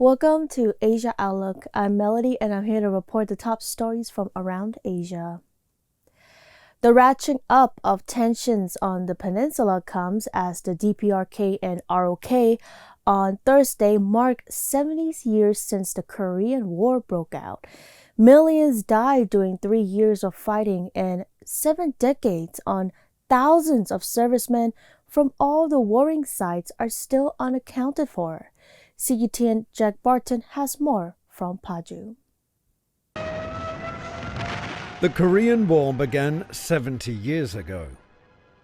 Welcome to Asia Outlook. I'm Melody and I'm here to report the top stories from around Asia. The ratcheting up of tensions on the peninsula comes as the DPRK and ROK on Thursday marked 70 years since the Korean War broke out. Millions died during 3 years of fighting and 7 decades on thousands of servicemen from all the warring sides are still unaccounted for. CGTN Jack Barton has more from Paju. The Korean War began 70 years ago.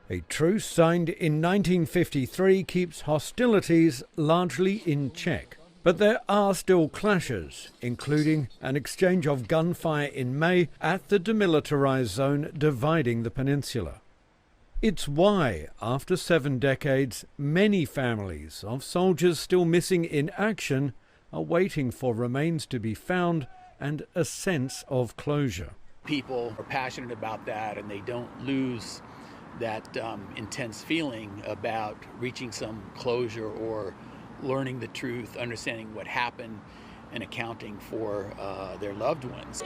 A truce signed in 1953 keeps hostilities largely in check. But there are still clashes, including an exchange of gunfire in May at the demilitarized zone dividing the peninsula. It's why, after 7 decades, many families of soldiers still missing in action are waiting for remains to be found and a sense of closure. People are passionate about that, and they don't lose that intense feeling about reaching some closure or learning the truth, understanding what happened, and accounting for their loved ones.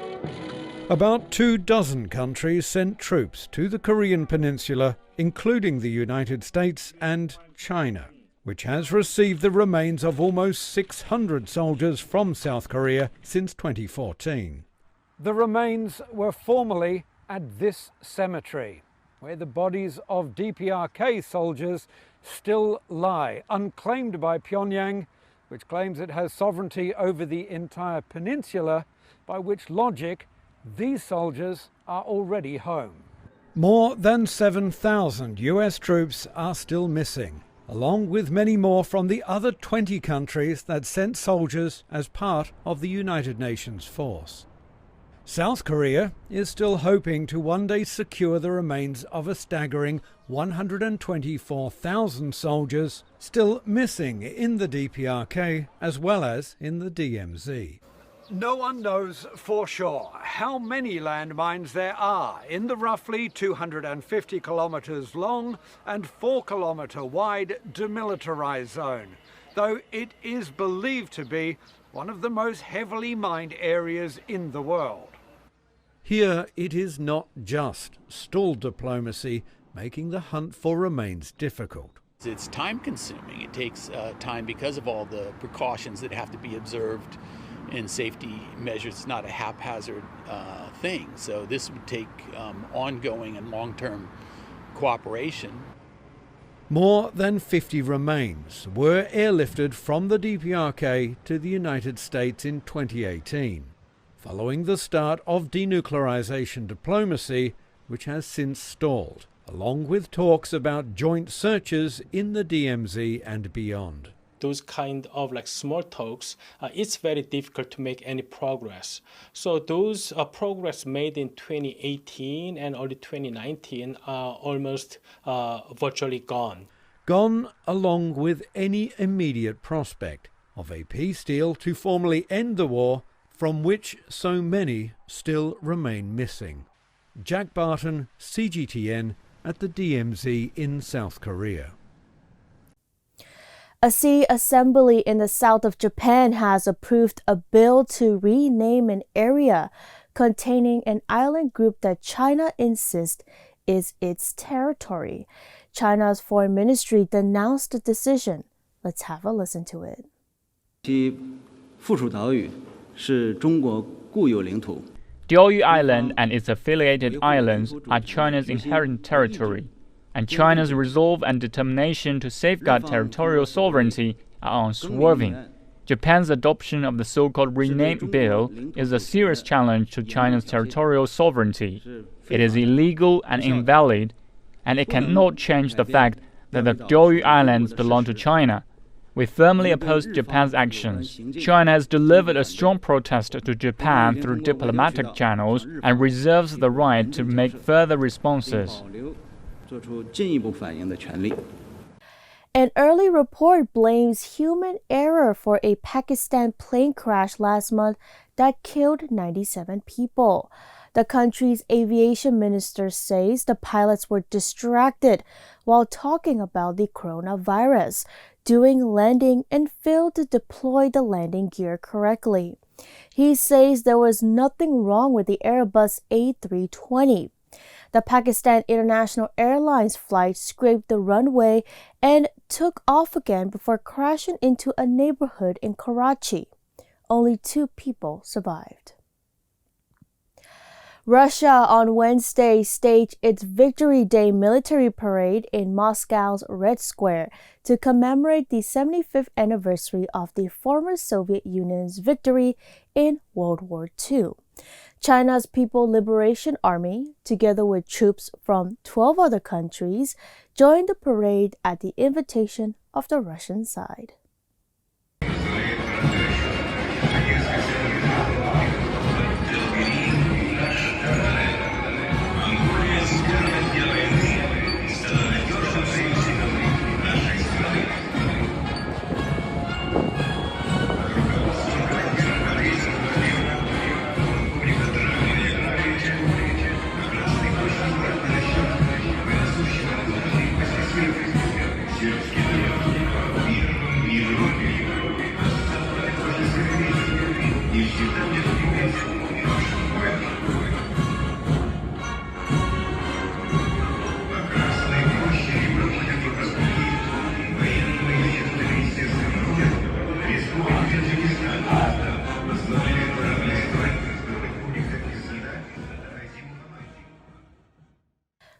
About 24 countries sent troops to the Korean peninsula, including the United States and China, which has received the remains of almost 600 soldiers from South Korea since 2014. The remains were formerly at this cemetery, where the bodies of DPRK soldiers still lie, unclaimed by Pyongyang, which claims it has sovereignty over the entire peninsula, by which logic these soldiers are already home. More than 7,000 US troops are still missing, along with many more from the other 20 countries that sent soldiers as part of the United Nations force. South Korea is still hoping to one day secure the remains of a staggering 124,000 soldiers still missing in the DPRK as well as in the DMZ. No one knows for sure how many landmines there are in the roughly 250 kilometers long and 4 kilometer wide demilitarized zone, though it is believed to be one of the most heavily mined areas in the world. Here it is not just stalled diplomacy making the hunt for remains difficult. It's time consuming. It takes time because of all the precautions that have to be observed and safety measures. It's not a haphazard thing. So this would take ongoing and long-term cooperation. More than 50 remains were airlifted from the DPRK to the United States in 2018. Following the start of denuclearization diplomacy, which has since stalled, along with talks about joint searches in the DMZ and beyond. Those kind of small talks, it's very difficult to make any progress. So those progress made in 2018 and early 2019 are almost virtually gone. Gone along with any immediate prospect of a peace deal to formally end the war, from which so many still remain missing. Jack Barton, CGTN, at the DMZ in South Korea. A Sea Assembly in the south of Japan has approved a bill to rename an area containing an island group that China insists is its territory. China's foreign ministry denounced the decision. Let's have a listen to it. 其附属岛屿是中国固有领土。 Diaoyu Island and its affiliated islands are China's inherent territory, and China's resolve and determination to safeguard territorial sovereignty are unswerving. Japan's adoption of the so-called Rename Bill is a serious challenge to China's territorial sovereignty. It is illegal and invalid, and it cannot change the fact that the Diaoyu Islands belong to China. We firmly oppose Japan's actions. China has delivered a strong protest to Japan through diplomatic channels and reserves the right to make further responses. An early report blames human error for a Pakistan plane crash last month that killed 97 people. The country's aviation minister says the pilots were distracted while talking about the coronavirus. doing landing and failed to deploy the landing gear correctly. He says there was nothing wrong with the Airbus A320. The Pakistan International Airlines flight scraped the runway and took off again before crashing into a neighborhood in Karachi. Only 2 people survived. Russia on Wednesday staged its Victory Day military parade in Moscow's Red Square to commemorate the 75th anniversary of the former Soviet Union's victory in World War II. China's People Liberation Army, together with troops from 12 other countries, joined the parade at the invitation of the Russian side.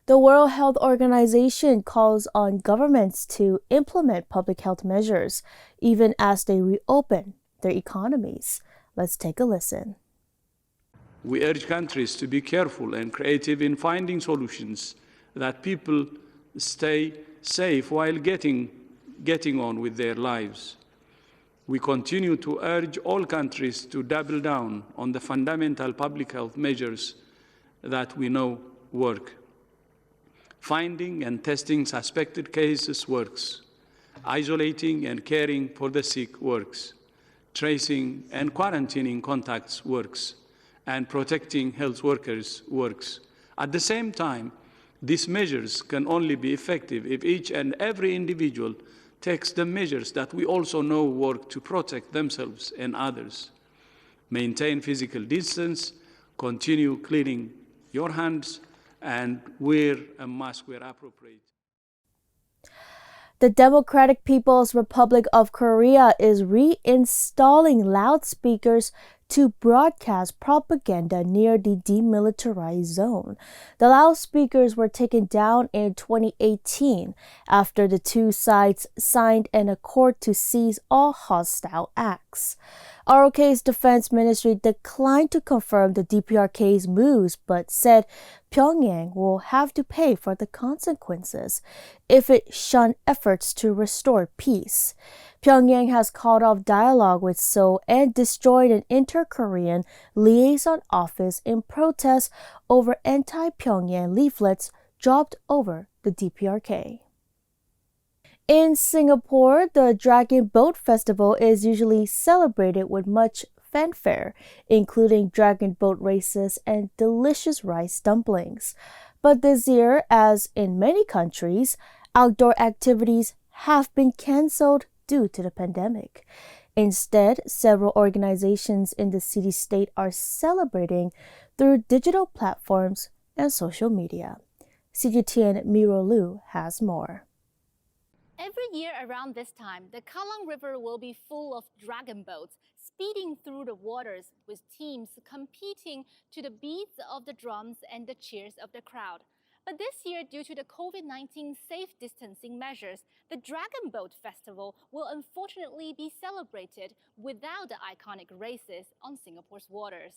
The World Health Organization calls on governments to implement public health measures, even as they reopen their economies. Let's take a listen. We urge countries to be careful and creative in finding solutions that people stay safe while getting on with their lives. We continue to urge all countries to double down on the fundamental public health measures that we know work. Finding and testing suspected cases works. Isolating and caring for the sick works. Tracing and quarantining contacts works. And protecting health workers works. At the same time, these measures can only be effective if each and every individual takes the measures that we also know work to protect themselves and others. Maintain physical distance, continue cleaning your hands, and wear a mask where appropriate. The Democratic People's Republic of Korea is reinstalling loudspeakers to broadcast propaganda near the demilitarized zone. The loudspeakers were taken down in 2018 after the two sides signed an accord to cease all hostile acts. ROK's defense ministry declined to confirm the DPRK's moves, but said Pyongyang will have to pay for the consequences if it shunned efforts to restore peace. Pyongyang has called off dialogue with Seoul and destroyed an inter-Korean liaison office in protest over anti-Pyongyang leaflets dropped over the DPRK. In Singapore, the Dragon Boat Festival is usually celebrated with much fanfare, including dragon boat races and delicious rice dumplings. But this year, as in many countries, outdoor activities have been cancelled due to the pandemic. Instead, several organizations in the city-state are celebrating through digital platforms and social media. CGTN Miro Liu has more. Every year around this time, the Kallang River will be full of dragon boats speeding through the waters with teams competing to the beats of the drums and the cheers of the crowd. But this year, due to the COVID-19 safe distancing measures, the Dragon Boat Festival will unfortunately be celebrated without the iconic races on Singapore's waters.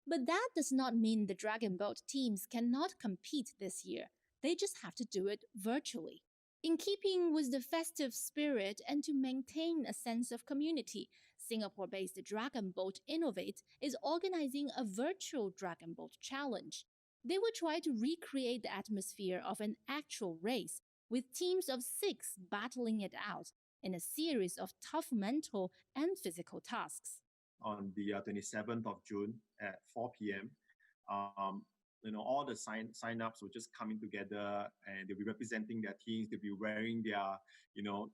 But that does not mean the Dragon Boat teams cannot compete this year. They just have to do it virtually. In keeping with the festive spirit and to maintain a sense of community, Singapore-based Dragon Boat Innovate is organizing a virtual Dragon Boat challenge. They will try to recreate the atmosphere of an actual race, with teams of 6 battling it out in a series of tough mental and physical tasks. On the 27th of June at 4 p.m., all the sign-ups were just coming together, and they'll be representing their teams. They'll be wearing their,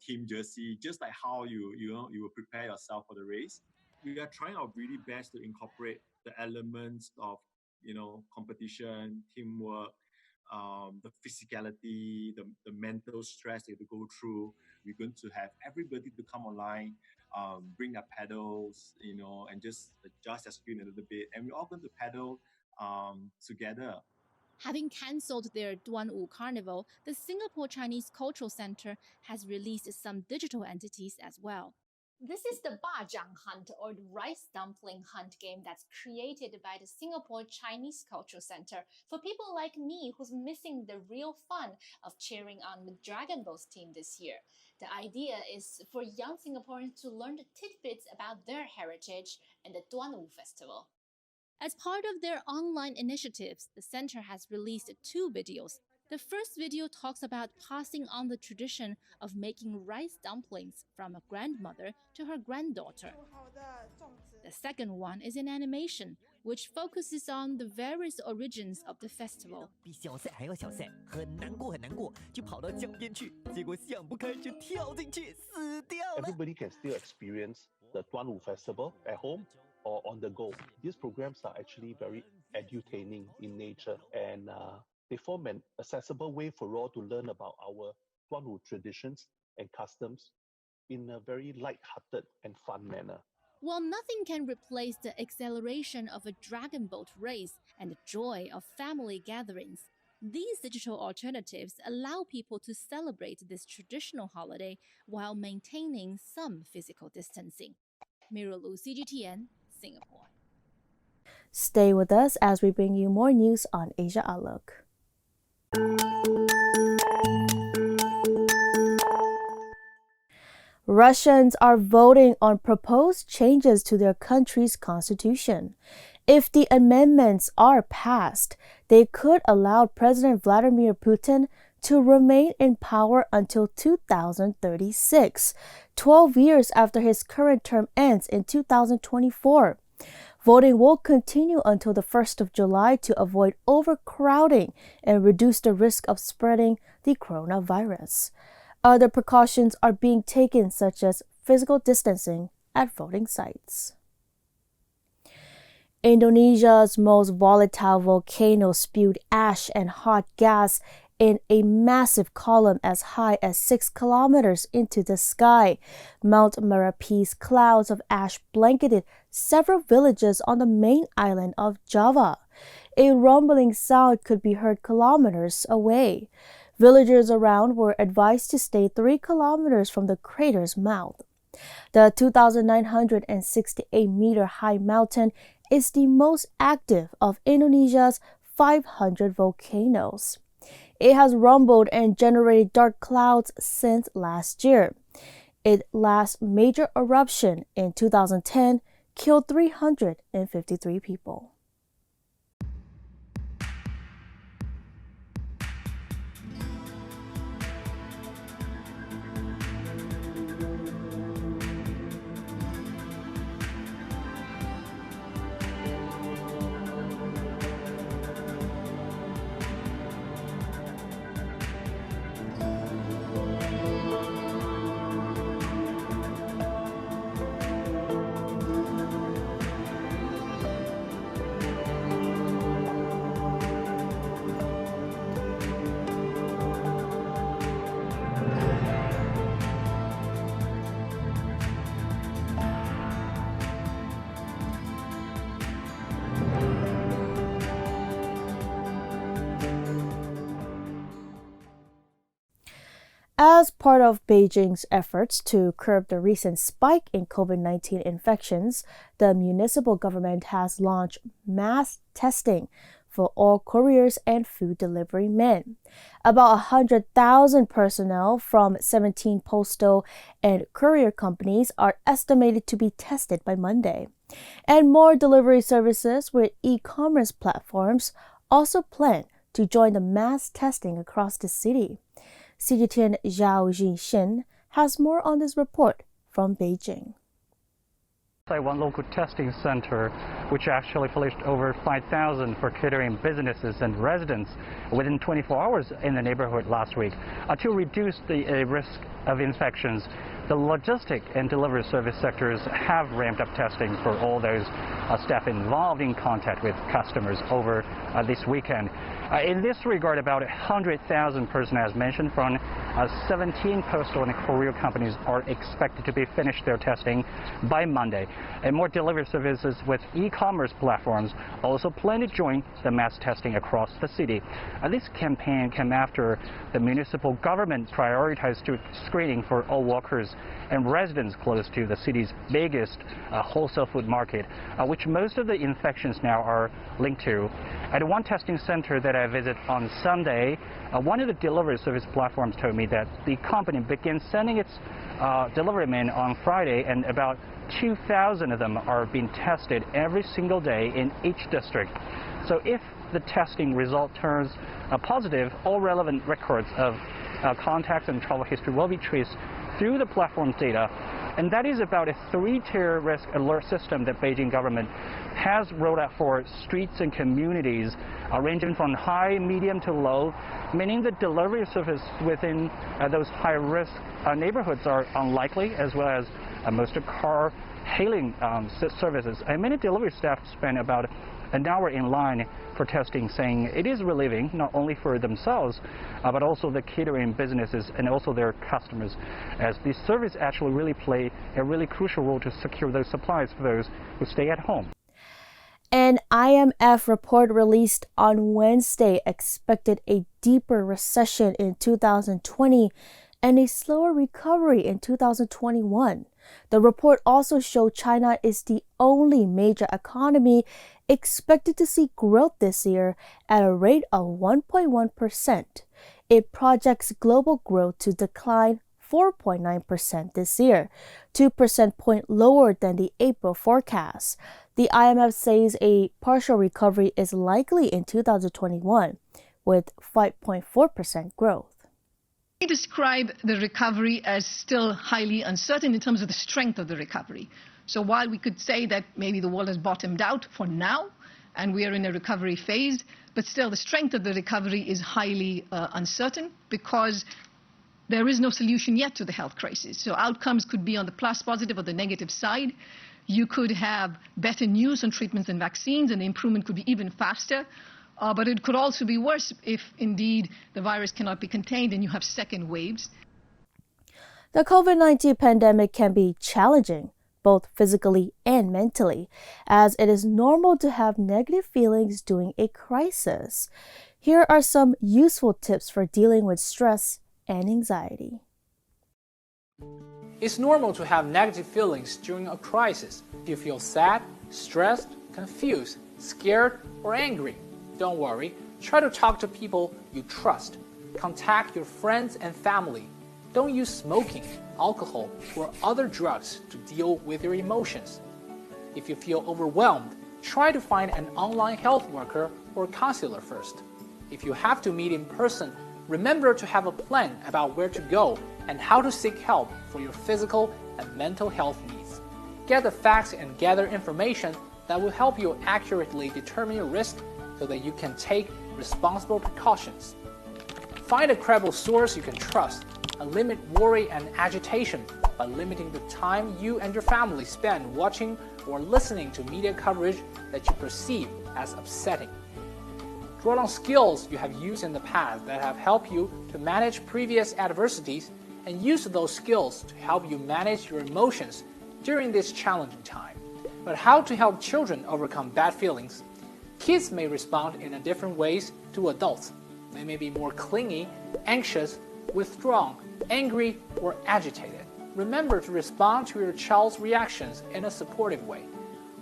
team jersey, just like how you will prepare yourself for the race. We are trying our really best to incorporate the elements of, competition, teamwork, the physicality, the mental stress they have to go through. We're going to have everybody to come online, bring their pedals, and just adjust their screen a little bit. And we're all going to pedal together. Having cancelled their Duanwu Carnival, the Singapore Chinese Cultural Center has released some digital entities as well. This is the Bajang Hunt, or the rice dumpling hunt game that's created by the Singapore Chinese Cultural Center for people like me who's missing the real fun of cheering on the Dragon Boats team this year. The idea is for young Singaporeans to learn the tidbits about their heritage and the Duanwu Festival. As part of their online initiatives, the center has released 2 videos. The first video talks about passing on the tradition of making rice dumplings from a grandmother to her granddaughter. The second one is an animation, which focuses on the various origins of the festival. Everybody can still experience the Duanwu Festival at home or on the go. These programs are actually very edutaining in nature, and they form an accessible way for all to learn about our Duanwu traditions and customs in a very light-hearted and fun manner. While nothing can replace the exhilaration of a dragon boat race and the joy of family gatherings, these digital alternatives allow people to celebrate this traditional holiday while maintaining some physical distancing. Mira Lu, CGTN, Singapore. Stay with us as we bring you more news on Asia Outlook. Russians are voting on proposed changes to their country's constitution. If the amendments are passed, they could allow President Vladimir Putin to remain in power until 2036, 12 years after his current term ends in 2024. Voting will continue until the 1st of July to avoid overcrowding and reduce the risk of spreading the coronavirus. Other precautions are being taken, such as physical distancing at voting sites. Indonesia's most volatile volcano spewed ash and hot gas in a massive column as high as 6 kilometers into the sky. Mount Merapi's clouds of ash blanketed several villages on the main island of Java. A rumbling sound could be heard kilometers away. Villagers around were advised to stay 3 kilometers from the crater's mouth. The 2,968-meter-high mountain is the most active of Indonesia's 500 volcanoes. It has rumbled and generated dark clouds since last year. Its last major eruption in 2010 killed 353 people. As part of Beijing's efforts to curb the recent spike in COVID-19 infections, the municipal government has launched mass testing for all couriers and food delivery men. About 100,000 personnel from 17 postal and courier companies are estimated to be tested by Monday. And more delivery services with e-commerce platforms also plan to join the mass testing across the city. CGTN Zhao Jixin has more on this report from Beijing. One local testing center, which actually furnished over 5,000 for catering businesses and residents within 24 hours in the neighborhood last week. To reduce the risk of infections, the logistic and delivery service sectors have ramped up testing for all those staff involved in contact with customers over this weekend. In this regard, about 100,000 personnel, as mentioned, from 17 postal and courier companies are expected to be finished their testing by Monday. And more delivery services with e-commerce platforms also plan to join the mass testing across the city. This campaign came after the municipal government prioritized screening for all workers and residents close to the city's biggest wholesale food market, which most of the infections now are linked to. At one testing center that I visit on Sunday, one of the delivery service platforms told me that the company began sending its delivery men on Friday, and about 2,000 of them are being tested every single day in each district. So if the testing result turns positive, all relevant records of contacts and travel history will be traced through the platform's data. And that is about a 3-tier risk alert system that Beijing government has rolled out for streets and communities, ranging from high, medium to low, meaning the delivery service within those high-risk neighborhoods are unlikely, as well as most of car hailing services. And many delivery staff spend about an hour in line for testing, saying it is relieving not only for themselves, but also the catering businesses and also their customers, as this service actually really play a really crucial role to secure those supplies for those who stay at home. An IMF report released on Wednesday expected a deeper recession in 2020 and a slower recovery in 2021. The report also showed China is the only major economy expected to see growth this year at a rate of 1.1%. It projects global growth to decline 4.9% this year, 2 percentage points lower than the April forecast. The IMF says a partial recovery is likely in 2021, with 5.4% growth. We describe the recovery as still highly uncertain in terms of the strength of the recovery. So while we could say that maybe the world has bottomed out for now and we are in a recovery phase, but still the strength of the recovery is highly uncertain because there is no solution yet to the health crisis. So outcomes could be on the plus positive or the negative side. You could have better news on treatments and vaccines, and the improvement could be even faster. But it could also be worse if indeed the virus cannot be contained and you have second waves. The COVID-19 pandemic can be challenging, both physically and mentally, as it is normal to have negative feelings during a crisis. Here are some useful tips for dealing with stress and anxiety. It's normal to have negative feelings during a crisis. If you feel sad, stressed, confused, scared, or angry, don't worry. Try to talk to people you trust. Contact your friends and family. Don't use smoking, alcohol, or other drugs to deal with your emotions. If you feel overwhelmed, try to find an online health worker or counselor first. If you have to meet in person, remember to have a plan about where to go and how to seek help for your physical and mental health needs. Get the facts and gather information that will help you accurately determine your risk so that you can take responsible precautions. Find a credible source you can trust and limit worry and agitation by limiting the time you and your family spend watching or listening to media coverage that you perceive as upsetting. Draw on skills you have used in the past that have helped you to manage previous adversities and use those skills to help you manage your emotions during this challenging time. But how to help children overcome bad feelings? Kids may respond in different ways to adults. They may be more clingy, anxious, withdrawn, angry, or agitated. Remember to respond to your child's reactions in a supportive way.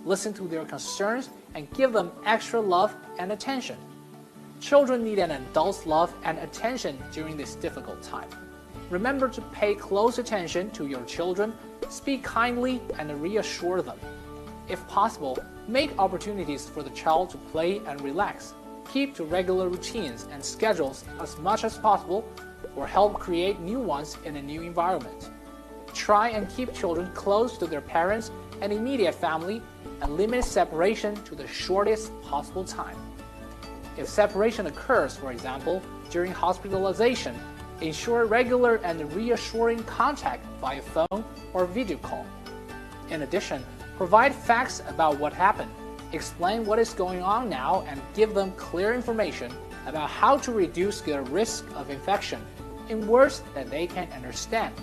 Listen to their concerns and give them extra love and attention. Children need an adult's love and attention during this difficult time. Remember to pay close attention to your children, speak kindly, and reassure them. If possible, make opportunities for the child to play and relax. Keep to regular routines and schedules as much as possible, or help create new ones in a new environment. Try and keep children close to their parents and immediate family, and limit separation to the shortest possible time. If separation occurs, for example, during hospitalization, ensure regular and reassuring contact via phone or video call. In addition, provide facts about what happened, explain what is going on now, and give them clear information about how to reduce their risk of infection in words that they can understand,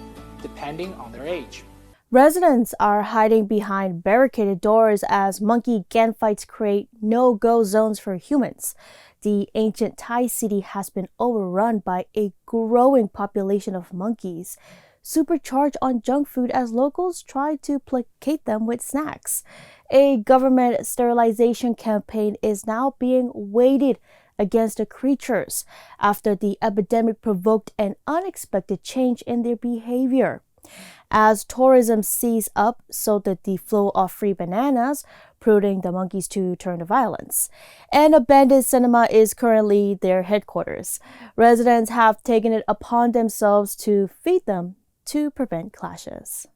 depending on their age. Residents are hiding behind barricaded doors as monkey gang fights create no-go zones for humans. The ancient Thai city has been overrun by a growing population of monkeys, supercharged on junk food as locals try to placate them with snacks. A government sterilization campaign is now being waged against the creatures after the epidemic provoked an unexpected change in their behavior. As tourism seized up, so did the flow of free bananas, prompting the monkeys to turn to violence. An abandoned cinema is currently their headquarters. Residents have taken it upon themselves to feed them to prevent clashes.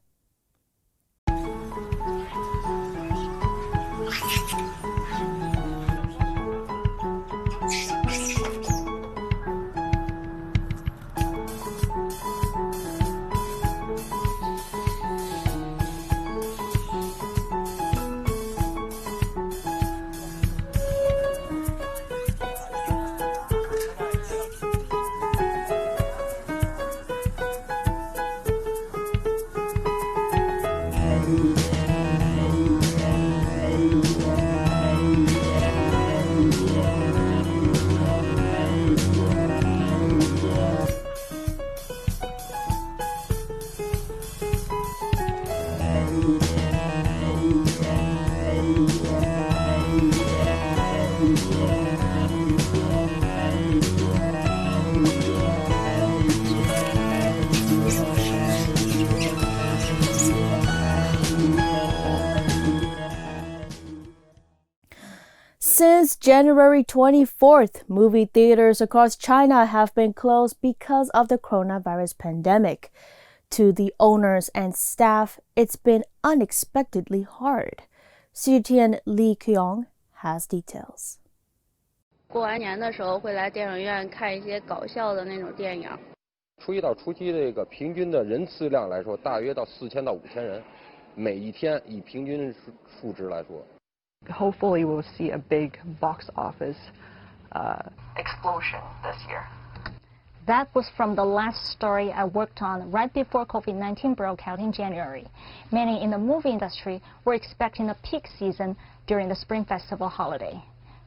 Since January 24th, movie theaters across China have been closed because of the coronavirus pandemic. To the owners and staff, it's been unexpectedly hard. CGTN Li Kyong has details. 过完年的时候会来电影院看一些搞笑的那种电影。初一到初七这个平均的人次量来说，大约到4000到5000人，每一天以平均数值来说。 Hopefully we'll see a big box office explosion this year. That was from the last story I worked on right before COVID-19 broke out in January. Many in the movie industry were expecting a peak season during the Spring Festival holiday.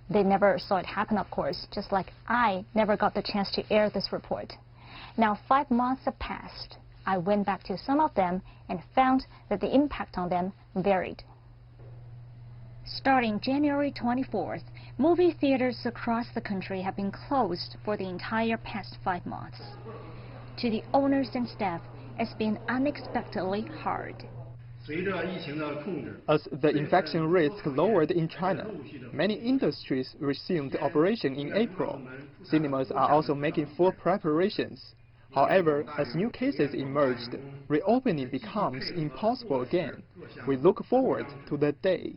They never saw it happen, of course, just like I never got the chance to air this report. Now 5 months have passed. I went back to some of them and found that the impact on them varied. Starting January 24th, movie theaters across the country have been closed for the entire past 5 months. To the owners and staff, it's been unexpectedly hard. As the infection rates lowered in China, many industries resumed operation in April. Cinemas are also making full preparations. However, as new cases emerged, reopening becomes impossible again. We look forward to that day.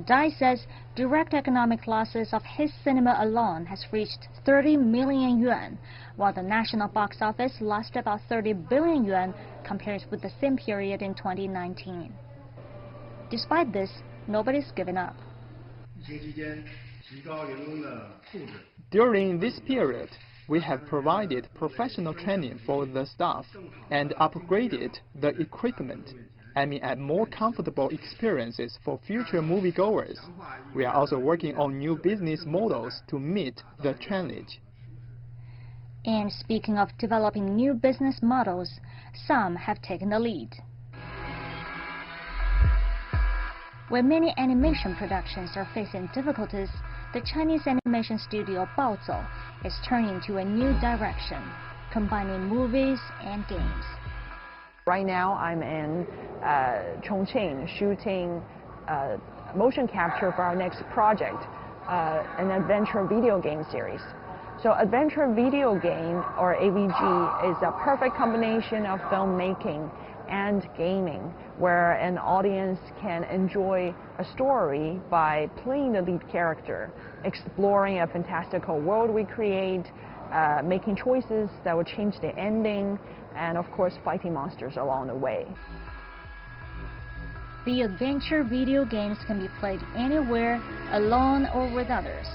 Dai says direct economic losses of his cinema alone has reached 30 million yuan, while the national box office lost about 30 billion yuan compared with the same period in 2019. Despite this, nobody's given up. During this period, we have provided professional training for the staff and upgraded the equipment, aiming at more comfortable experiences for future moviegoers. We are also working on new business models to meet the challenge. And speaking of developing new business models, some have taken the lead. Where many animation productions are facing difficulties, the Chinese animation studio Baozou is turning to a new direction, combining movies and games. Right now, I'm in Chongqing shooting motion capture for our next project, an adventure video game series. So adventure video game, or AVG, is a perfect combination of filmmaking and gaming, where an audience can enjoy a story by playing the lead character, exploring a fantastical world we create, making choices that will change the ending, and of course fighting monsters along the way. The adventure video games can be played anywhere, alone or with others.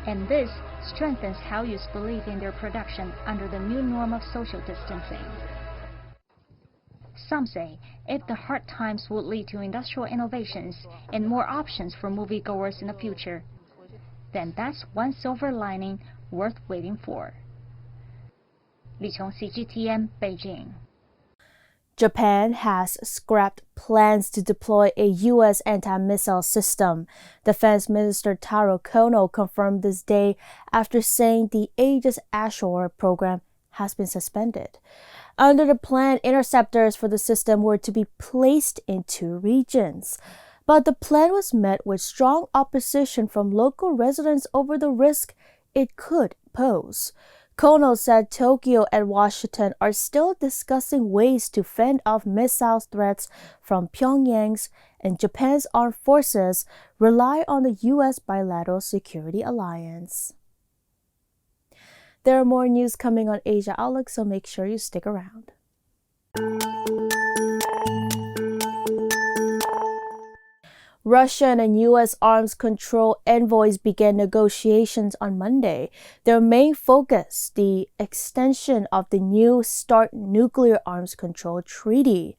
And this strengthens Haoyu's belief in their production under the new norm of social distancing. Some say if the hard times would lead to industrial innovations and more options for moviegoers in the future, then that's one silver lining worth waiting for. Li Chong, CGTN, Beijing. Japan has scrapped plans to deploy a U.S. anti-missile system. Defense Minister Taro Kono confirmed this day after saying the Aegis Ashore program has been suspended. Under the plan, interceptors for the system were to be placed in 2 regions. But the plan was met with strong opposition from local residents over the risk it could pose. Kono said Tokyo and Washington are still discussing ways to fend off missile threats from Pyongyang's, and Japan's armed forces rely on the U.S. bilateral security alliance. There are more news coming on Asia Outlook, so make sure you stick around. Russian and U.S. arms control envoys began negotiations on Monday. Their main focus, the extension of the New START nuclear arms control treaty.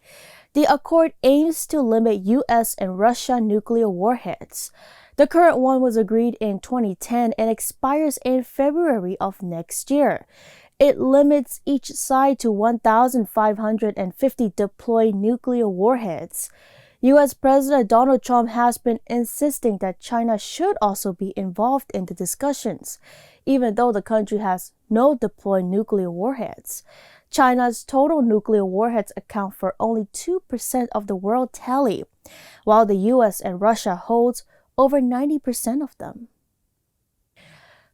The accord aims to limit U.S. and Russia nuclear warheads. The current one was agreed in 2010 and expires in February of next year. It limits each side to 1,550 deployed nuclear warheads. U.S. President Donald Trump has been insisting that China should also be involved in the discussions, even though the country has no deployed nuclear warheads. China's total nuclear warheads account for only 2% of the world tally, while the U.S. and Russia holds over 90% of them.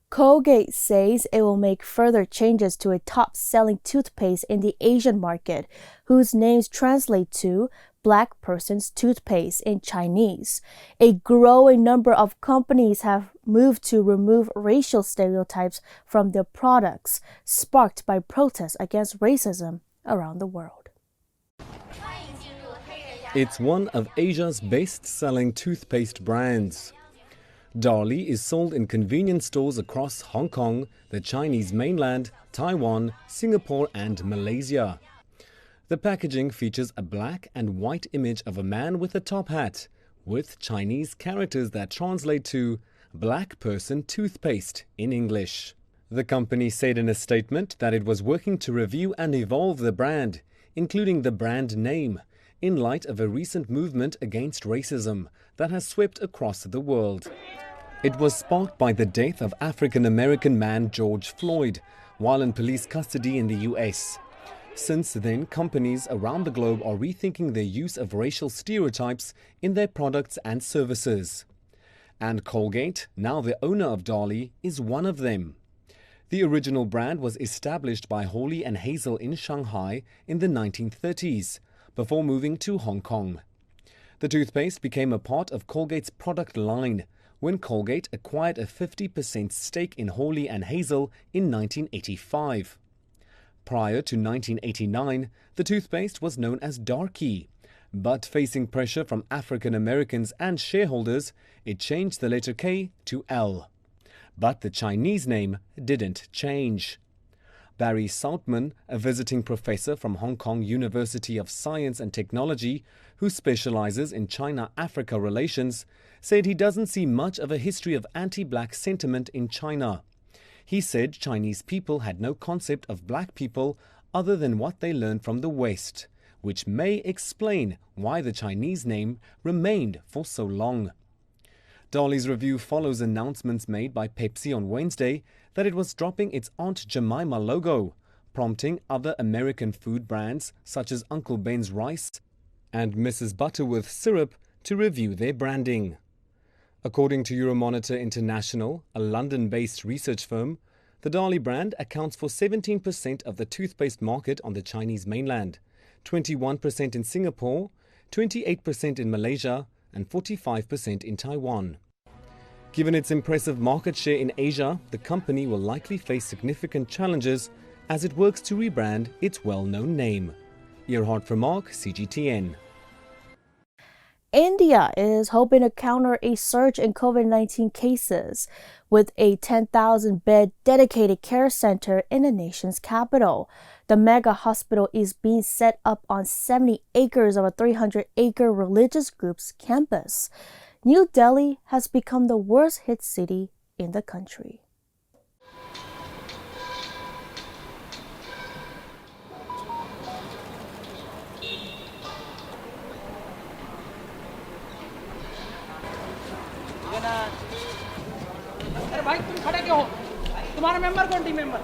Colgate says it will make further changes to a top-selling toothpaste in the Asian market, whose names translate to Black Person's Toothpaste in Chinese. A growing number of companies have moved to remove racial stereotypes from their products, sparked by protests against racism around the world. It's one of Asia's best-selling toothpaste brands. Darlie is sold in convenience stores across Hong Kong, the Chinese mainland, Taiwan, Singapore and Malaysia. The packaging features a black and white image of a man with a top hat, with Chinese characters that translate to Black Person Toothpaste in English. The company said in a statement that it was working to review and evolve the brand, including the brand name, in light of a recent movement against racism that has swept across the world. It was sparked by the death of African-American man George Floyd while in police custody in the US. Since then, companies around the globe are rethinking their use of racial stereotypes in their products and services. And Colgate, now the owner of Darlie, is one of them. The original brand was established by Hawley and Hazel in Shanghai in the 1930s, before moving to Hong Kong. The toothpaste became a part of Colgate's product line when Colgate acquired a 50% stake in Hawley and Hazel in 1985. Prior to 1989, the toothpaste was known as Darkie, but facing pressure from African Americans and shareholders, it changed the letter K to L. But the Chinese name didn't change. Barry Saltman, a visiting professor from Hong Kong University of Science and Technology, who specializes in China-Africa relations, said he doesn't see much of a history of anti-black sentiment in China. He said Chinese people had no concept of black people other than what they learned from the West, which may explain why the Chinese name remained for so long. Darlie's review follows announcements made by Pepsi on Wednesday that it was dropping its Aunt Jemima logo, prompting other American food brands such as Uncle Ben's Rice and Mrs. Butterworth Syrup to review their branding. According to Euromonitor International, a London-based research firm, the Darlie brand accounts for 17% of the toothpaste market on the Chinese mainland, 21% in Singapore, 28% in Malaysia, and 45% in Taiwan. Given its impressive market share in Asia, the company will likely face significant challenges as it works to rebrand its well-known name. Earhard Vermark, CGTN. India is hoping to counter a surge in COVID-19 cases with a 10,000-bed dedicated care center in the nation's capital. The mega hospital is being set up on 70 acres of a 300-acre religious group's campus. New Delhi has become the worst hit city in the country. भाई तुम खड़े क्यों हो? तुम्हारा member कौन team member?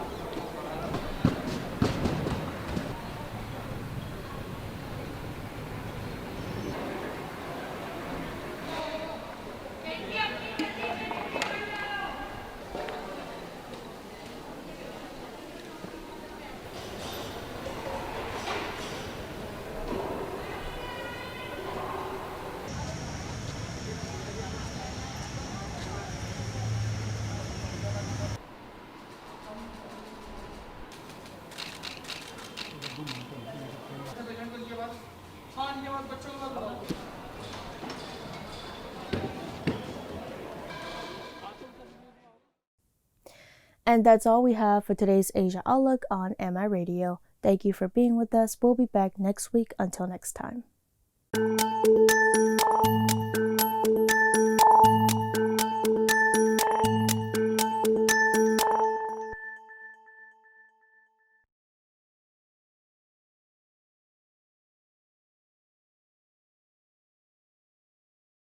And that's all we have for today's Asia Outlook on MI Radio. Thank you for being with us. We'll be back next week. Until next time.